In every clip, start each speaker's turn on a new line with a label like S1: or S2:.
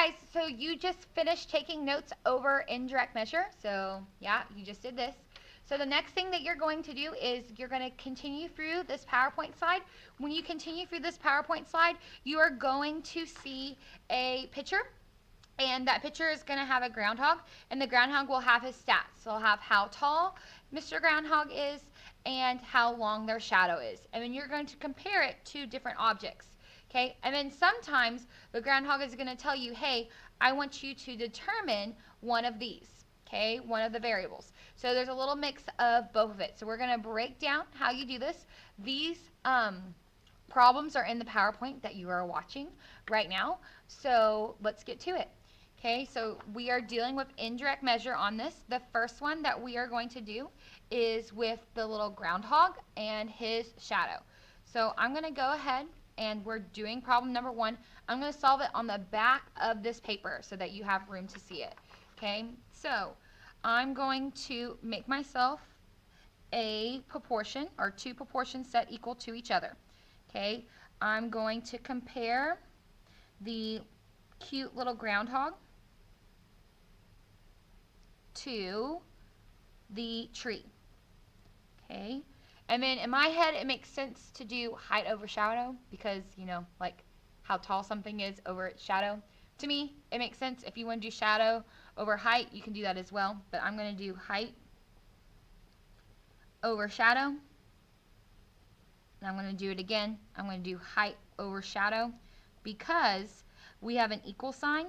S1: guys, so you just finished taking notes over indirect measure. So yeah, you just did this. So the next thing that you're going to do is you're going to continue through this PowerPoint slide. When you continue through this PowerPoint slide, you are going to see a picture. And that picture is going to have a groundhog, and the groundhog will have his stats. So it'll have how tall Mr. Groundhog is and how long their shadow is. And then you're going to compare it to different objects. Okay, and then sometimes the groundhog is going to tell you, hey, I want you to determine one of these, okay, one of the variables. So there's a little mix of both of it. So we're going to break down how you do this. These problems are in the PowerPoint that you are watching right now. So let's get to it. Okay, so we are dealing with indirect measure on this. The first one that we are going to do is with the little groundhog and his shadow. So I'm going to go ahead and we're doing problem number 1. I'm going to solve it on the back of this paper so that you have room to see it. Okay, so I'm going to make myself a proportion or 2 proportions set equal to each other. Okay, I'm going to compare the cute little groundhog to the tree. Okay, and then in my head it makes sense to do height over shadow because, you know, like how tall something is over its shadow. To me, it makes sense. If you want to do shadow over height, you can do that as well, but I'm going to do height over shadow. And I'm going to do it again. I'm going to do height over shadow because we have an equal sign.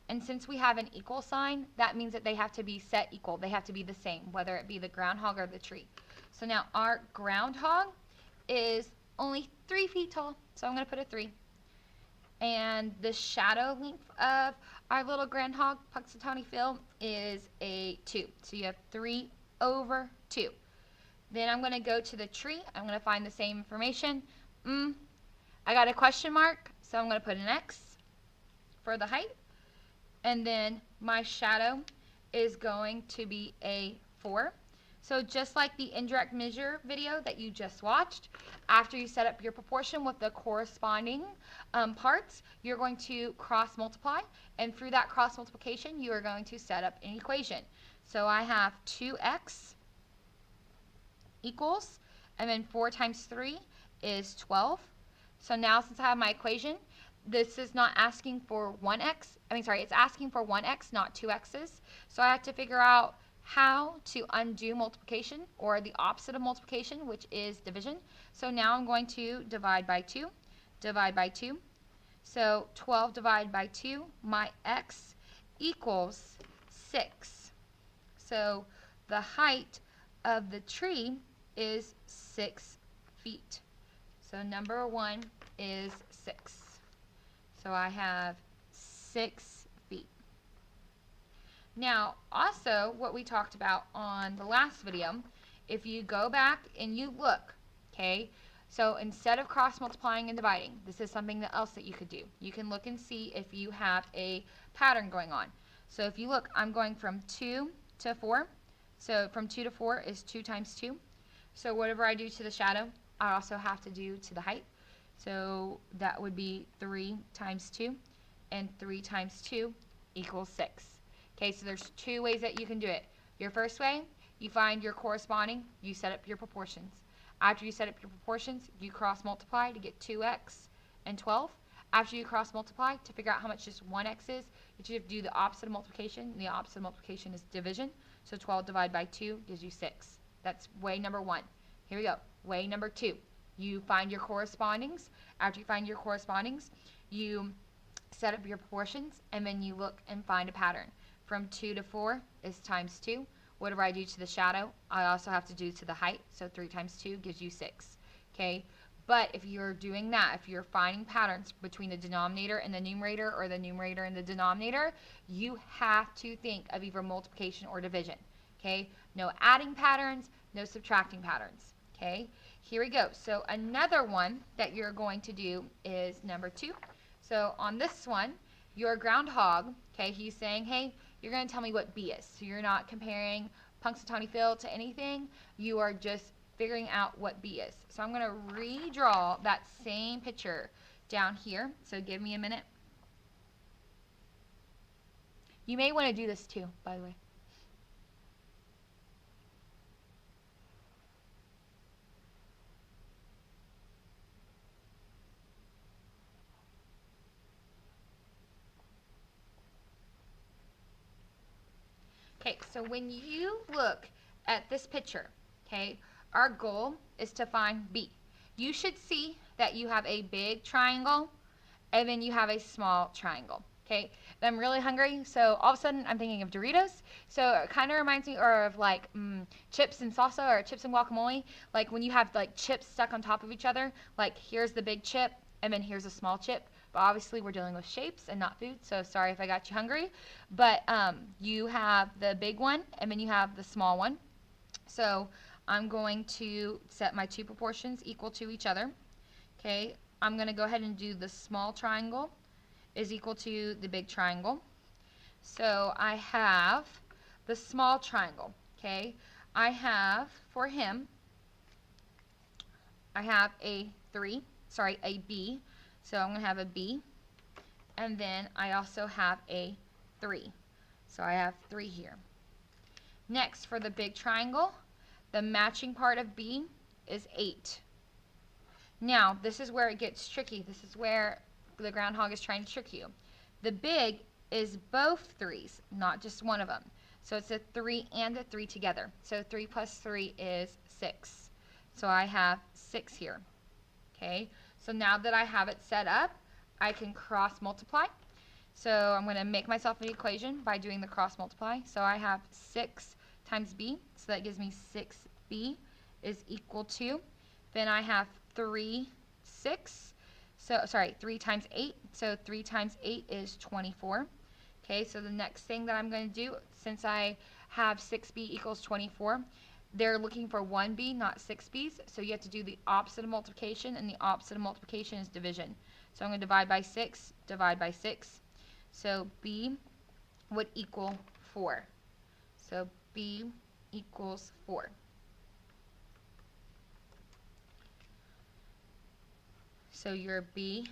S1: And since we have an equal sign, that means that they have to be set equal. They have to be the same, whether it be the groundhog or the tree. So now our groundhog is only 3 feet tall, so I'm going to put a 3. And the shadow length of our little groundhog, Punxsutawney Phil, is a 2. So you have 3 over 2. Then I'm going to go to the tree. I'm going to find the same information. I got a question mark, so I'm going to put an X for the height. And then my shadow is going to be a 4. So just like the indirect measure video that you just watched, after you set up your proportion with the corresponding parts, you're going to cross multiply. And through that cross multiplication, you are going to set up an equation. So I have 2x equals, and then 4 times 3 is 12. So now since I have my equation, this is not asking for 1x. It's asking for 1x, not 2x's. So I have to figure out how to undo multiplication, or the opposite of multiplication, which is division. So now I'm going to divide by 2, divide by 2. So 12 divided by 2, my x equals 6. So the height of the tree is 6 feet. So number 1 is 6. So I have 6 feet. Now, also what we talked about on the last video, if you go back and you look, okay, so instead of cross multiplying and dividing, this is something else that you could do. You can look and see if you have a pattern going on. So if you look, I'm going from 2 to 4. So from 2 to 4 is 2 times 2. So whatever I do to the shadow, I also have to do to the height. So that would be 3 times 2, and 3 times 2 equals 6. Okay, so there's 2 ways that you can do it. Your first way, you find your corresponding, you set up your proportions. After you set up your proportions, you cross multiply to get 2x and 12. After you cross multiply to figure out how much just 1x is, you have to do the opposite of multiplication. The opposite of multiplication is division. So 12 divided by 2 gives you 6. That's way number 1. Here we go. Way number 2. You find your correspondings. After you find your correspondings, you set up your proportions, and then you look and find a pattern. From 2 to 4 is times 2. Whatever I do to the shadow, I also have to do to the height. So 3 times 2 gives you 6. Okay? But if you're doing that, if you're finding patterns between the denominator and the numerator, or the numerator and the denominator, you have to think of either multiplication or division. Okay? No adding patterns, no subtracting patterns. Okay? Here we go. So another one that you're going to do is number 2. So on this one, your groundhog, okay, he's saying, hey, you're going to tell me what B is. So you're not comparing Punxsutawney Phil to anything. You are just figuring out what B is. So I'm going to redraw that same picture down here. So give me a minute. You may want to do this too, by the way. Okay, so when you look at this picture, okay, our goal is to find B. You should see that you have a big triangle and then you have a small triangle. Okay, I'm really hungry, so all of a sudden I'm thinking of Doritos. So it kind of reminds me of like chips and salsa or chips and guacamole. Like when you have like chips stuck on top of each other, like here's the big chip and then here's a small chip. But obviously we're dealing with shapes and not food, so sorry if I got you hungry. But you have the big one and then you have the small one. So I'm going to set my two proportions equal to each other. Okay, I'm going to go ahead and do the small triangle is equal to the big triangle. So I have the small triangle, okay? I have, for him, I have a B. So I'm going to have a B. And then I also have a 3. So I have 3 here. Next, for the big triangle, the matching part of B is 8. Now, this is where it gets tricky. This is where the groundhog is trying to trick you. The big is both 3's, not just one of them. So it's a 3 and a 3 together. So 3 plus 3 is 6. So I have 6 here. Okay, so now that I have it set up, I can cross multiply. So I'm going to make myself an equation by doing the cross multiply. So I have 6 times B, so that gives me 6B is equal to, then I have 3 times 8, so 3 times 8 is 24. Okay, so the next thing that I'm going to do, since I have 6b equals 24, they're looking for 1b, not 6b's, so you have to do the opposite of multiplication, and the opposite of multiplication is division. So I'm going to divide by 6, divide by 6, so b would equal 4. So b equals 4. So your B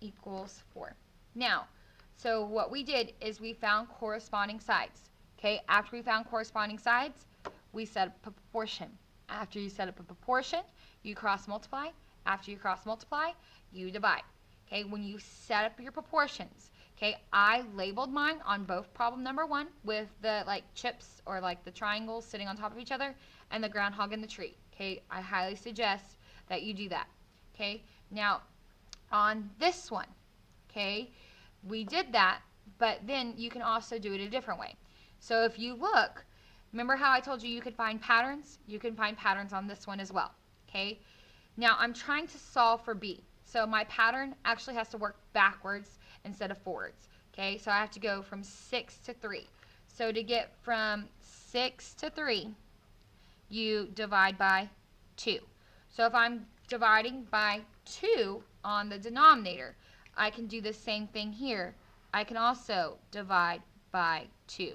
S1: equals 4. Now, so what we did is we found corresponding sides. Okay, after we found corresponding sides, we set up a proportion. After you set up a proportion, you cross multiply. After you cross multiply, you divide. Okay, when you set up your proportions, okay, I labeled mine on both problem number 1 with the like chips or like the triangles sitting on top of each other and the groundhog in the tree. Okay, I highly suggest that you do that. Okay, now on this one, okay, we did that, but then you can also do it a different way. So if you look, remember how I told you you could find patterns? You can find patterns on this one as well. Okay, now I'm trying to solve for B. So my pattern actually has to work backwards instead of forwards. Okay, so I have to go from 6 to 3. So to get from 6 to 3, you divide by 2. So if I'm dividing by 2 on the denominator, I can do the same thing here. I can also divide by 2.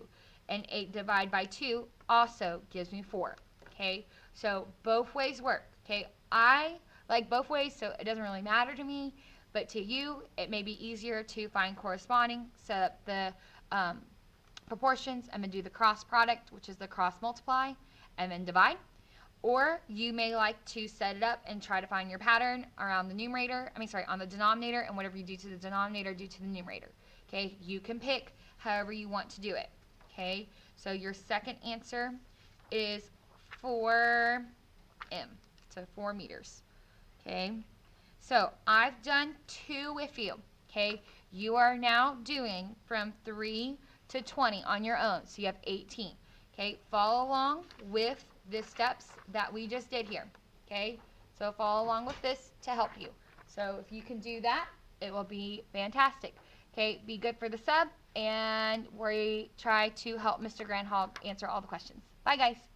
S1: And 8 divided by 2 also gives me 4. Okay, so both ways work. Okay, I like both ways, so it doesn't really matter to me, but to you, it may be easier to find corresponding, set up the proportions, and then do the cross product, which is the cross multiply, and then divide. Or you may like to set it up and try to find your pattern around the numerator, on the denominator, and whatever you do to the denominator, do to the numerator. Okay, you can pick however you want to do it. Okay, so your second answer is 4m, so 4 meters. Okay, so I've done 2 with you. Okay, you are now doing from 3 to 20 on your own, so you have 18. Okay, follow along with the steps that we just did here. Okay, so follow along with this to help you. So if you can do that, it will be fantastic. Okay, be good for the sub, and we try to help Mr. Groundhog answer all the questions. Bye, guys.